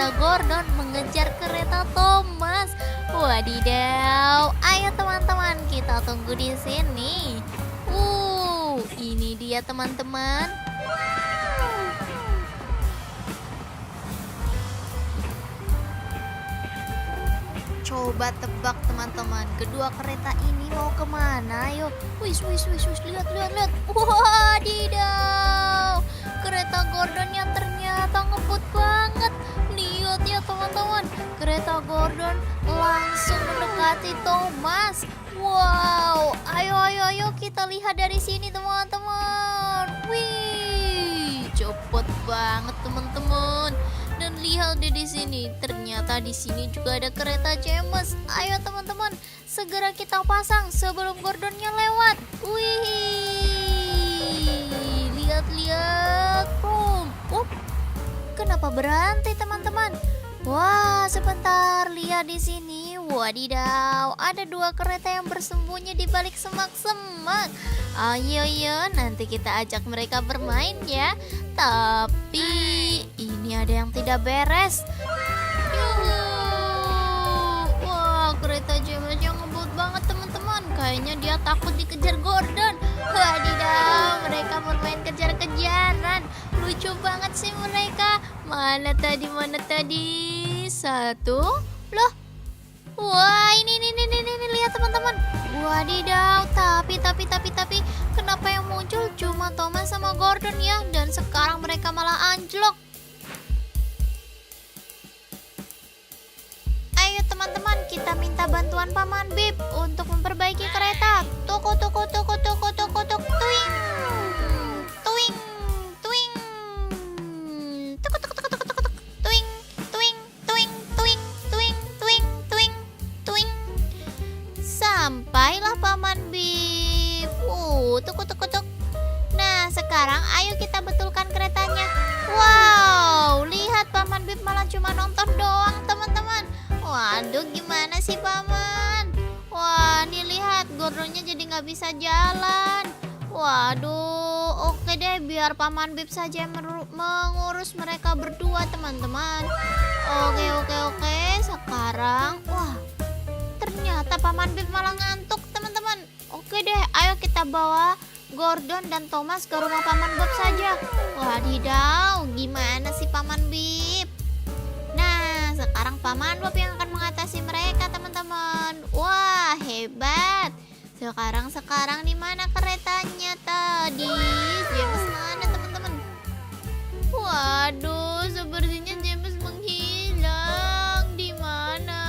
kereta Gordon mengejar kereta Thomas. Wadidaw, ayo teman-teman kita tunggu di sini. Ini dia teman-teman. Coba tebak teman-teman, kedua kereta ini mau kemana? Yuk, wis, lihat. Wadidaw, kereta Gordon yang ternyata ngebut banget. Lihat ya teman-teman, kereta Gordon langsung mendekati Thomas. Wow, ayo kita lihat dari sini teman-teman. Wih, cepet banget teman-teman. Dan lihat deh di sini, ternyata di sini juga ada kereta James. Ayo teman-teman, segera kita pasang sebelum Gordonnya lewat. Wih, lihat. Boom. Kenapa berhenti teman-teman? Wah, sebentar, lihat di sini. Wadidaw, ada dua kereta yang bersembunyi di balik semak-semak. Ayo, nanti kita ajak mereka bermain ya. Tapi ini ada yang tidak beres. Wah, kereta James yang ngebut banget teman-teman. Kayaknya dia takut dikejar Gordon. Wadidaw, mereka bermain kejar-kejaran. Lucu banget sih mereka. Mana tadi? Satu. Loh. Wah, ini lihat teman-teman. Wadidaw, tapi kenapa yang muncul cuma Thomas sama Gordon ya? Dan sekarang mereka malah anjlok. Ayo teman-teman, kita minta bantuan Paman Bip untuk memperbaiki kereta. Tuk. Tuing. Sampailah Paman Bip. Tuk. Nah, sekarang ayo kita betulkan keretanya. Wow, lihat Paman Bip malah cuma nonton doang teman-teman. Waduh, gimana sih Paman? Wah, nih lihat Gordonnya jadi nggak bisa jalan. Waduh, oke deh, biar Paman Bip saja yang mengurus mereka berdua teman-teman. Oke. Sekarang, wah, ternyata Paman Bip malah ngantuk teman-teman. Oke deh, ayo kita bawa Gordon dan Thomas ke rumah Paman Bob saja. Wadidaw, gimana sih Paman Bip? Nah, sekarang Paman Bob yang akan mengatasi mereka teman-teman. Wah, hebat. Sekarang di mana keretanya tadi? James mana teman-teman? Waduh, sepertinya James menghilang. Di mana?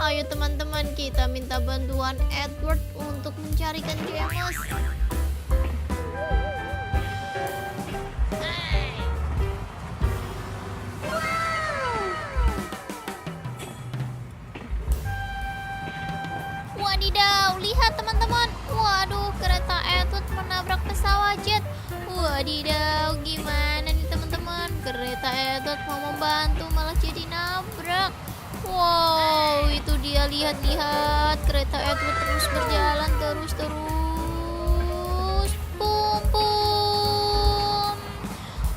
Ayo teman-teman, kita minta bantuan Edward untuk mencarikan James. Wadidaw, lihat teman-teman. Waduh, kereta Edward menabrak pesawat jet. Wadidaw, gimana nih teman-teman? Kereta Edward mau membantu malah jadi nabrak. Wow, itu dia, lihat kereta Edward terus berjalan terus. Pum.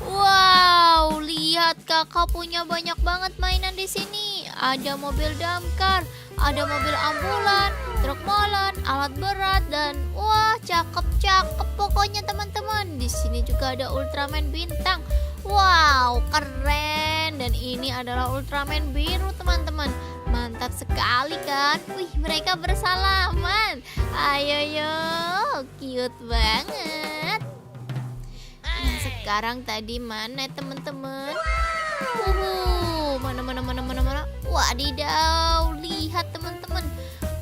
Wow, lihat kakak punya banyak banget mainan di sini. Ada mobil damkar, ada mobil ambulan, truk molen, alat berat, dan wah, cakep pokoknya teman-teman. Di sini juga ada Ultraman bintang. Wow, keren. Dan ini adalah Ultraman biru teman-teman. Mantap sekali kan? Wih, mereka bersalaman. Ayo, cute banget. Nah, sekarang tadi mana teman-teman? Mana? Wadidaw, lihat teman-teman.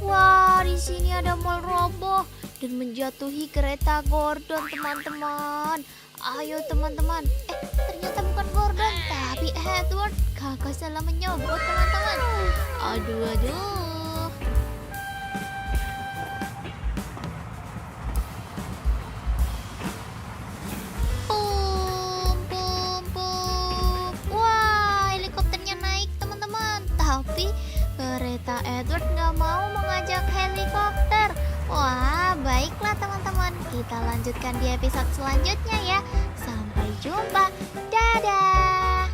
Wah, di sini ada mall roboh dan menjatuhi kereta Gordon teman-teman. Ayo teman-teman. Ternyata bukan Gordon, tapi Edward. Kakak salah menyebut teman-teman. Aduh. Pum. Wah, helikopternya naik teman-teman. Tapi kereta Edward nggak mau mengajak helikopter. Wah, baiklah teman-teman. Kita lanjutkan di episode selanjutnya ya. Sampai jumpa. Dadah.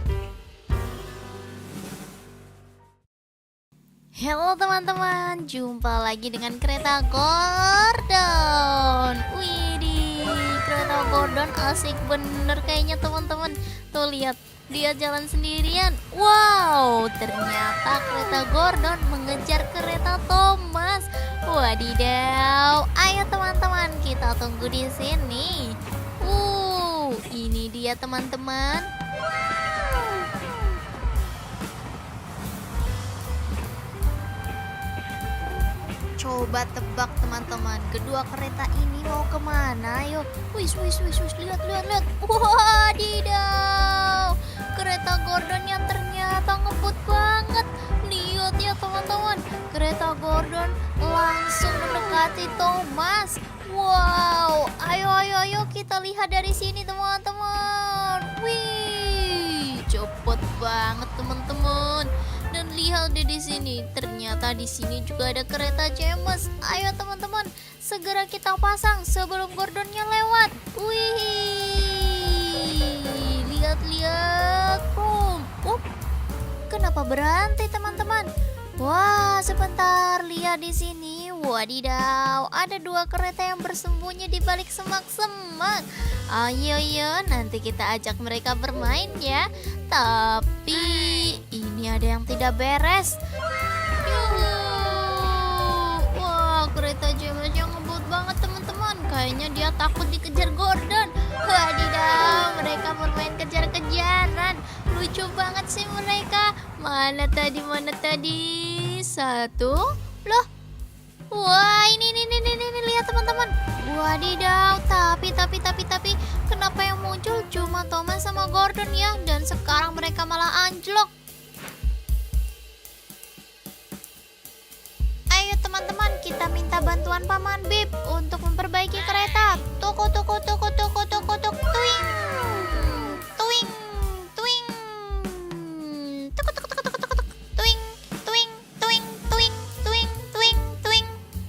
Halo teman-teman, jumpa lagi dengan kereta Gordon. Widih, kereta Gordon asik bener kayaknya teman-teman. Tuh lihat, dia jalan sendirian. Wow, ternyata kereta Gordon mengejar kereta Thomas. Wadidaw, ayo teman-teman kita tunggu di sini. Ini dia teman-teman. Coba tebak teman-teman, kedua kereta ini mau kemana? Ayo, wis, lihat. Wadidaw, kereta Gordonnya ternyata ngebut banget. Lihat ya teman-teman, kereta Gordon langsung mendekati Thomas. Wow, ayo kita lihat dari sini teman-teman. Wih, cepet banget teman-teman. Dan lihat deh di sini, ternyata di sini juga ada kereta James. Ayo teman-teman, segera kita pasang sebelum Gordonnya lewat. Wih, lihat. Kenapa berhenti teman-teman? Wah, sebentar, lihat di sini. Wadidaw, ada dua kereta yang bersembunyi di balik semak-semak. Ayo, nanti kita ajak mereka bermain ya. Tapi ini ada yang tidak beres. Wah, kereta James yang ngebut banget teman-teman. Kayaknya dia takut dikejar Gordon. Wadidaw, mereka bermain kejar-kejaran. Lucu banget sih mereka. Mana tadi? Satu. Loh. Wah, ini lihat teman-teman. Wadidaw, tapi kenapa yang muncul cuma Thomas sama Gordon ya? Dan sekarang mereka malah anjlok. Ayo teman-teman, kita minta bantuan Paman Bib untuk memperbaiki kereta. Tuk.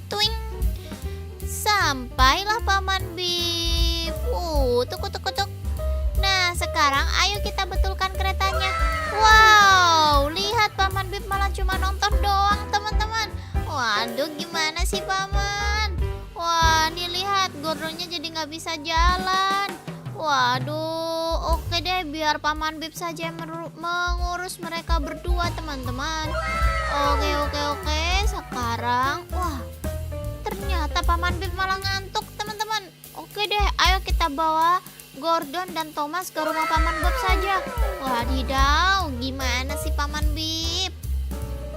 Tuing. Sampailah Paman Bib. Tuk. Nah, sekarang ayo kita betulkan keretanya. Wow, lihat Paman Bib malah cuma nonton doang teman-teman. Waduh, gimana sih Paman? Wah, nih lihat Gordonnya jadi nggak bisa jalan. Waduh, oke deh, biar Paman Bib saja yang mengurus mereka berdua teman-teman. Oke. Sekarang, wah, ternyata Paman Bib malah ngantuk teman-teman. Oke deh, ayo kita bawa Gordon dan Thomas ke rumah Paman Bob saja. Wadidaw, gimana sih Paman Bib?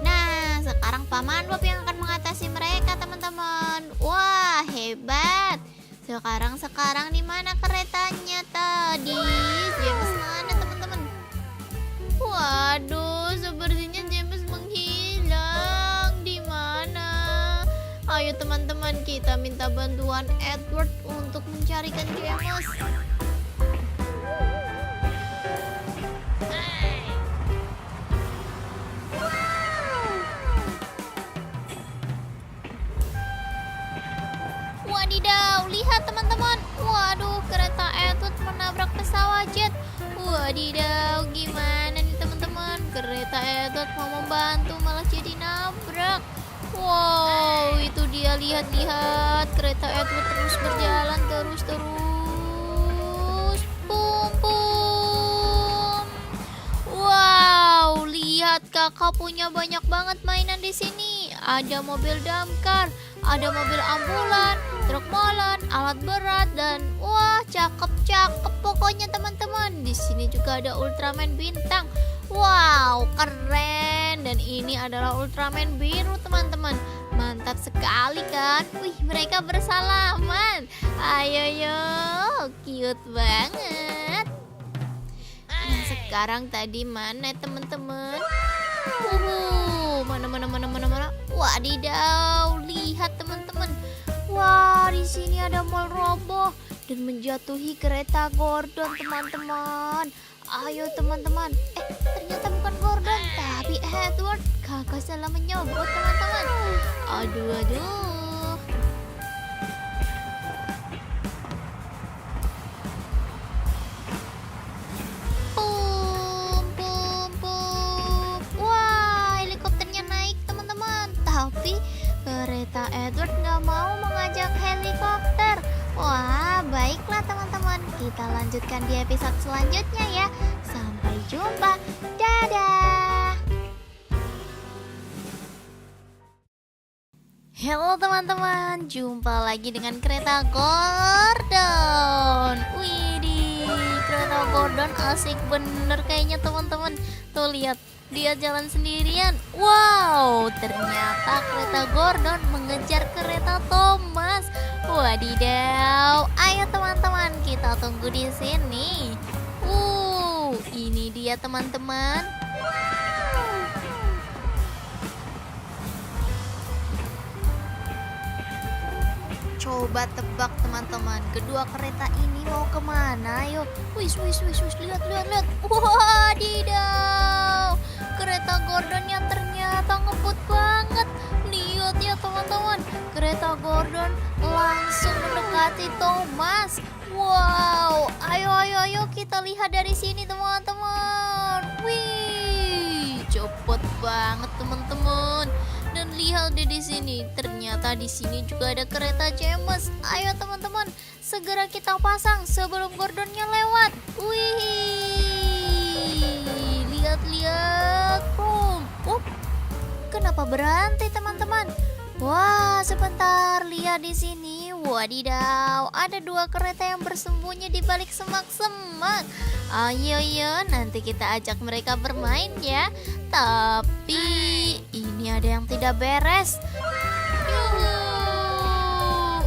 Nah, sekarang Paman Bob yang akan mengatasi mereka teman-teman. Wah, hebat. Sekarang di mana keretanya tadi? James mana teman-teman? Waduh, sepertinya James menghilang. Di mana? Ayo teman-teman, kita minta bantuan Edward untuk mencarikan James. Wadidaw, lihat teman-teman. Waduh, kereta Edward menabrak pesawat jet. Wadidaw, gimana nih teman-teman? Kereta Edward mau membantu malah jadi nabrak. Wow, itu dia, lihat. Kereta Edward terus berjalan terus. Pum. Wow, lihat kakak punya banyak banget mainan di sini. Ada mobil damkar, ada mobil ambulan, truk molen, alat berat, dan wah, cakep pokoknya teman-teman. Di sini juga ada Ultraman bintang. Wow, keren. Dan ini adalah Ultraman biru teman-teman. Mantap sekali kan? Wih, mereka bersalaman. Ayo, cute banget. Nah, sekarang tadi mana teman-teman? Mana? Wadidaw, lihat teman-teman. Wah, di sini ada mall roboh dan menjatuhi kereta Gordon teman-teman. Ayo teman-teman. Ternyata bukan Gordon, tapi Edward. Kakak salah menyobot teman-teman. Aduh. Pum. Wah, helikopternya naik teman-teman. Edward nggak mau mengajak helikopter. Wah, baiklah teman-teman. Kita lanjutkan di episode selanjutnya ya. Sampai jumpa. Dadah. Halo teman-teman, jumpa lagi dengan kereta Gordon. Widih, kereta Gordon asik bener kayaknya teman-teman. Tuh lihat, dia jalan sendirian. Wow, ternyata kereta Gordon mengejar kereta Thomas. Wadidaw, ayo teman-teman kita tunggu di sini. Ini dia teman-teman. Coba tebak teman-teman, kedua kereta ini mau kemana? Ayo, wis, lihat. Wadidaw, kereta Gordonnya ternyata ngebut banget. Lihat ya teman-teman, kereta Gordon langsung mendekati Thomas. Wow, ayo kita lihat dari sini teman-teman. Wih, cepet banget teman-teman. Dan lihat deh di sini, ternyata di sini juga ada kereta James. Ayo teman-teman, segera kita pasang sebelum Gordonnya lewat. Wih, lihat. Kenapa berhenti teman-teman? Wah, sebentar, lihat di sini. Wadidaw, ada dua kereta yang bersembunyi di balik semak-semak. Ayo, nanti kita ajak mereka bermain ya. Tapi ini ada yang tidak beres.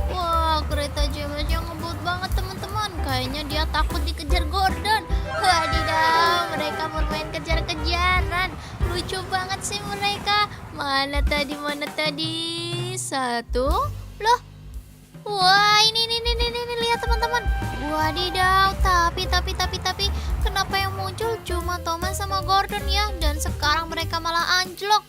Wah, kereta James yang ngebut banget teman-teman. Kayaknya dia takut dikejar Gordon. Wadidaw, mereka bermain kejar-kejaran. Lucu banget sih mereka. Mana tadi? Satu. Loh. Wah, ini lihat teman-teman. Wadidaw, tapi kenapa yang muncul cuma Thomas sama Gordon ya? Dan sekarang mereka malah anjlok.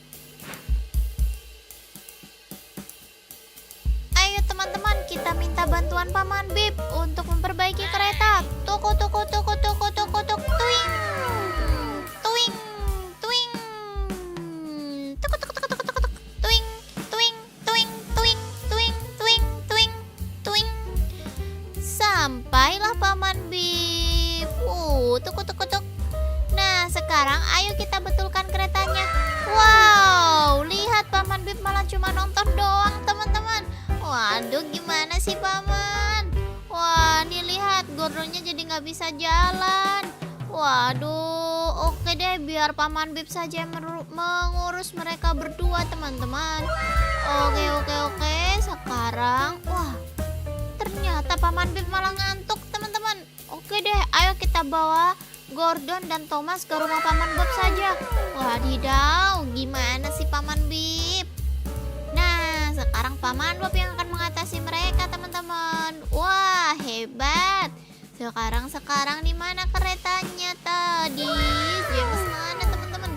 Ayo teman-teman, kita minta bantuan Paman Bip untuk memperbaiki kereta. Tuing. Sampailah Paman Bip. Tuk. Nah, sekarang ayo kita betulkan keretanya. Wow, lihat Paman Bip malah cuma nonton doang teman-teman. Waduh, gimana sih Paman? Wah, nih lihat Gordonnya jadi nggak bisa jalan. Waduh, oke deh, biar Paman Bip saja yang mengurus mereka berdua teman-teman. Oke. Sekarang, wah, ternyata Paman Bip malah ngantuk teman-teman. Oke deh, ayo kita bawa Gordon dan Thomas ke rumah Paman Bob saja. Wadidaw, gimana sih Paman Bip? Nah, sekarang Paman Bob yang akan mengatasi mereka teman-teman. Wah, hebat. Sekarang di mana keretanya tadi? James mana teman-teman?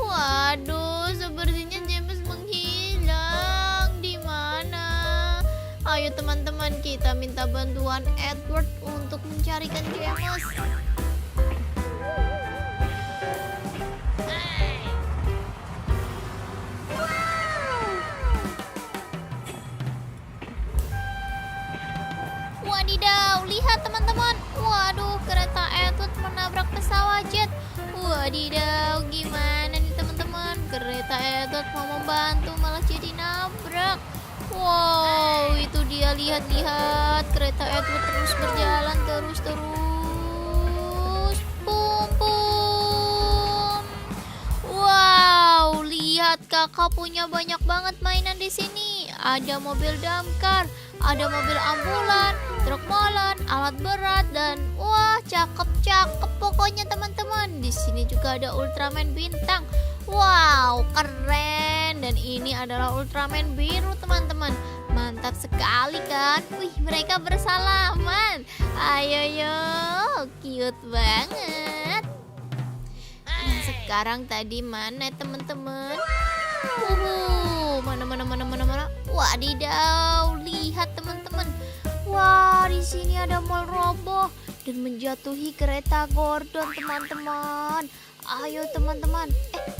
Waduh, sepertinya James menghilang. Di mana? Ayo teman-teman, kita minta bantuan Edward untuk mencarikan James. Wadidaw, lihat teman-teman. Waduh, kereta Edward menabrak pesawat jet. Wadidaw, gimana nih teman-teman? Kereta Edward mau membantu malah jadi nabrak. Wow, itu dia, lihat kereta Edward terus berjalan terus. Pum. Wow, lihat kakak punya banyak banget mainan di sini. Ada mobil damkar, ada mobil ambulan, truk molen, alat berat, dan wah, cakep pokoknya teman-teman. Di sini juga ada Ultraman bintang. Wow, keren. Dan ini adalah Ultraman biru teman-teman. Mantap sekali kan? Wih, mereka bersalaman. Ayo, cute banget. Nah, sekarang tadi mana teman-teman? Mana? Wadidaw, lihat teman-teman. Wah, di sini ada mall roboh dan menjatuhi kereta Gordon teman-teman. Ayo teman-teman.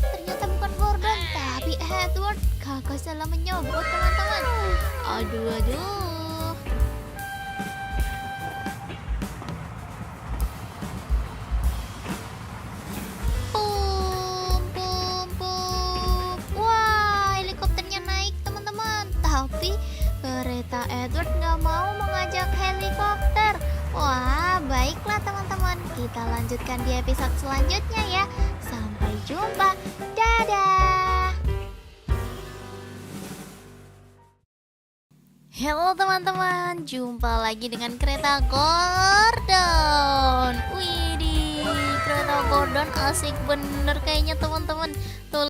Ternyata bukan Gordon, tapi Edward, kakak salah menyebut teman-teman. Aduh. Wah, helikopternya naik teman-teman. Tapi kereta Edward nggak mau mengajak helikopter. Wah, baiklah teman-teman. Kita lanjutkan di episode selanjutnya ya. Sampai jumpa. Dadah. Halo teman-teman, jumpa lagi dengan kereta Gordon. Widih, kereta Gordon asik bener kayaknya teman-teman. Tuh